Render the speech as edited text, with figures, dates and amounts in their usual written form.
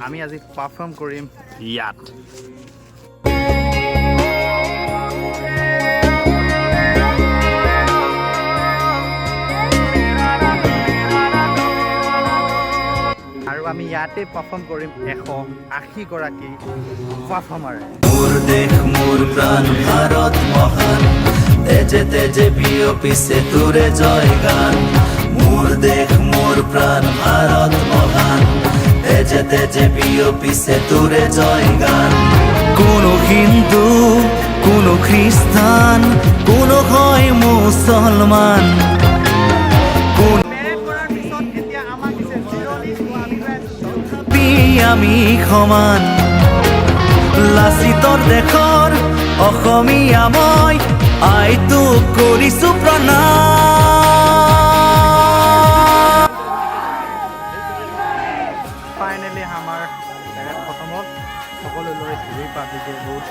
আমি আজি পাৰফৰ্ম কৰিম ইয়াত। আৰু আমি ইয়াতে পাৰফৰ্ম কৰিম 180 গৰাকী পাৰফৰ্মাৰে। মোৰ দেশ মোৰ প্ৰাণ ভাৰত মহান, তেজে তেজে বিয়পিছে তোৰে জয় গান। মোৰ দেশ মোৰ প্ৰাণ ভাৰত মহান, তেজে তেজে বিয়পিছে তোৰে জয় গান। কোনো হিন্দু কোনো খ্ৰীষ্টান কোনো হয় মুছলমান, আমি সমান। লাচিতৰ দেশৰ অসমীয়া মই আইটোক কৰিছো প্ৰণাম। ফাইনেলি আমাৰ পেৰেড খতম হ'ল। সকলোলৈ হেৰি পাব্লিকে বহুত